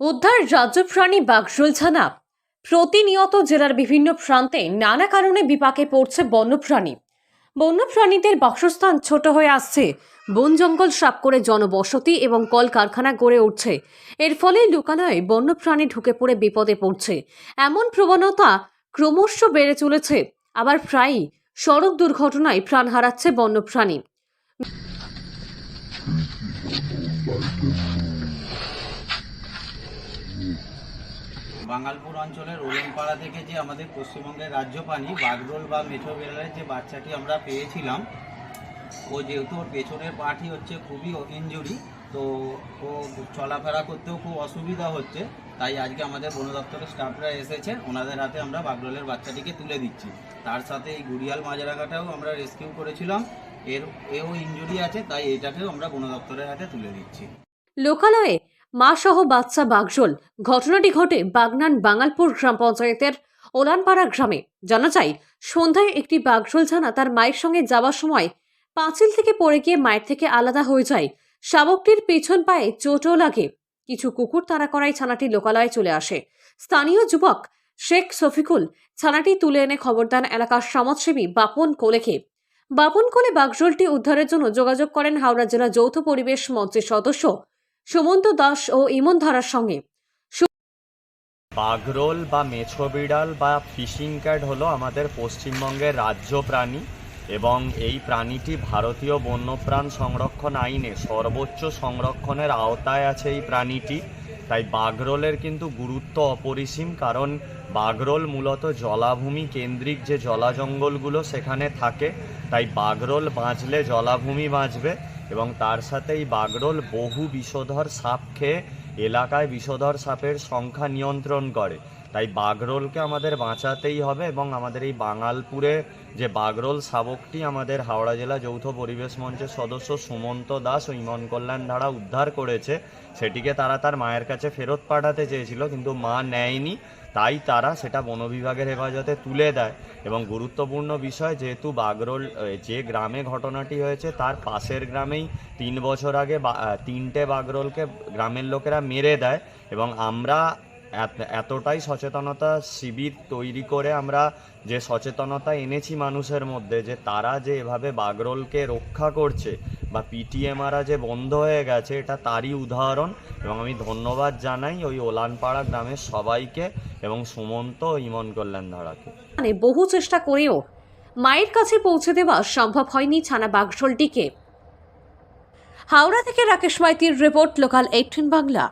উদ্ধার রাজ্য প্রাণী বাঘশাল ছানা। প্রতিনিয়ত জেলার বিভিন্ন প্রান্তে নানা কারণে বিপাকে পড়ছে বন্যপ্রাণী। বন্যপ্রাণীদের বাসস্থান ছোট হয়ে আসছে, বন জঙ্গল সাফ করে জনবসতি এবং কলকারখানা গড়ে উঠছে। এর ফলে লোকালয়ে বন্যপ্রাণী ঢুকে পড়ে বিপদে পড়ছে। এমন প্রবণতা ক্রমশ বেড়ে চলেছে। আবার প্রায়ই সড়ক দুর্ঘটনায় প্রাণ হারাচ্ছে বন্যপ্রাণী। বাঙ্গালপুর অঞ্চলের ওলেনপাড়া থেকে যে আমাদের পশ্চিমবঙ্গের রাজ্য প্রাণী বাগরোল বা মেঠো বিড়ালের যে বাচ্চাটি আমরা পেয়েছিলাম, ও যেহেতু ওর পেছনের পাটি হচ্ছে খুবই ইনজুরি, তো ও চলাফেরা করতেও খুব অসুবিধা হচ্ছে। তাই আজকে আমাদের বন দপ্তরের স্টাফরা এসেছেন, ওনাদের হাতে আমরা বাগরোলের বাচ্চাটিকে তুলে দিচ্ছি। তার সাথে এই গুড়িয়াল মাজরাগাটাও আমরা রেস্কিউ করেছিলাম, এও ইনজুরি আছে, তাই এটাকেও আমরা বন দপ্তরের হাতে তুলে দিচ্ছি। লোকালয়ে মা সহ বাচ্চা বাঘশাল। ঘটনাটি ঘটে বাগনান বাঙ্গালপুর গ্রাম পঞ্চায়েতের ওলানপাড়া গ্রামে। জানা যায়, সন্ধ্যায় একটি বাঘশাল ছানা তার মায়ের সঙ্গে যাওয়ার সময় পাঁচিল থেকে পড়ে গিয়ে মায়ের থেকে আলাদা হয়ে যায়। শাবকটির পেছন পায়ে চোটও লাগে। কিছু কুকুর তাড়া করায় ছানাটি লোকালয়ে চলে আসে। স্থানীয় যুবক শেখ শফিকুল ছানাটি তুলে এনে খবর দেন এলাকার সমাজসেবী বাপন কোলেকে। বাপন কোলে বাঘশালটি উদ্ধারের জন্য যোগাযোগ করেন হাওড়া জেলা যৌথ পরিবেশ মঞ্চের সদস্য সুমন্ত দাস ও ইমন ধারার সঙ্গে। বাগরোল বা মেছো বিড়াল বা ফিশিং ক্যাট হলো আমাদের পশ্চিমবঙ্গের রাজ্য প্রাণী এবং এই প্রাণীটি ভারতীয় বন্যপ্রাণ সংরক্ষণ আইনে সর্বোচ্চ সংরক্ষণের আওতায় আছে এই প্রাণীটি। তাই বাগরোলের কিন্তু গুরুত্ব অপরিসীম, কারণ বাগরোল মূলত জলাভূমি কেন্দ্রিক যে জলা জঙ্গলগুলো সেখানে থাকে। তাই বাগরোল বাঁচলে জলাভূমি বাঁচবে এবং তার সাথে এই বাগরোল বহু বিষধর সাপ খেয়ে এলাকায় বিষধর সাপের সংখ্যা নিয়ন্ত্রণ করে। তাই বাগরোলকে আমাদের বাঁচাতেই হবে এবং আমাদের এই বাঙ্গালপুরে যে বাগরোল শাবকটি আমাদের হাওড়া জেলা যৌথ পরিবেশ মঞ্চের সদস্য সুমন্ত দাস ও ইমন কল্যাণ ধারা উদ্ধার করেছে, সেটিকে তারা তার মায়ের কাছে ফেরত পাঠাতে চেয়েছিল, কিন্তু মা নেয়নি। তাই তারা সেটা বন বিভাগের হেফাজতে তুলে দেয়। এবং গুরুত্বপূর্ণ বিষয়, যেহেতু বাগরোল যে গ্রামে ঘটনাটি হয়েছে তার পাশের গ্রামেই 3 বছর আগে 3টে বাগরোলকে গ্রামের লোকেরা মেরে দেয়। এবং আমরা এতটাই সচেতনতা শিবির তৈরি করে আমরা যে সচেতনতা এনেছি মানুষের মধ্যে, যে তারা যে এভাবে বাগরোলকে রক্ষা করছে বা পিটিএ মারা যে বন্ধ হয়ে গেছে, এটা তারই উদাহরণ। এবং আমি ধন্যবাদ জানাই ওই ওলানপাড়া গ্রামের সবাইকে এবং সুমন্ত ইমন কল্যাণ ধারাকে। বহু চেষ্টা করেও মায়ের কাছে পৌঁছে দেওয়া সম্ভব হয়নি ছানা বাঘশালটিকে। হাওড়া থেকে রাকেশ মাইতির রিপোর্ট, লোকাল 18 বাংলা।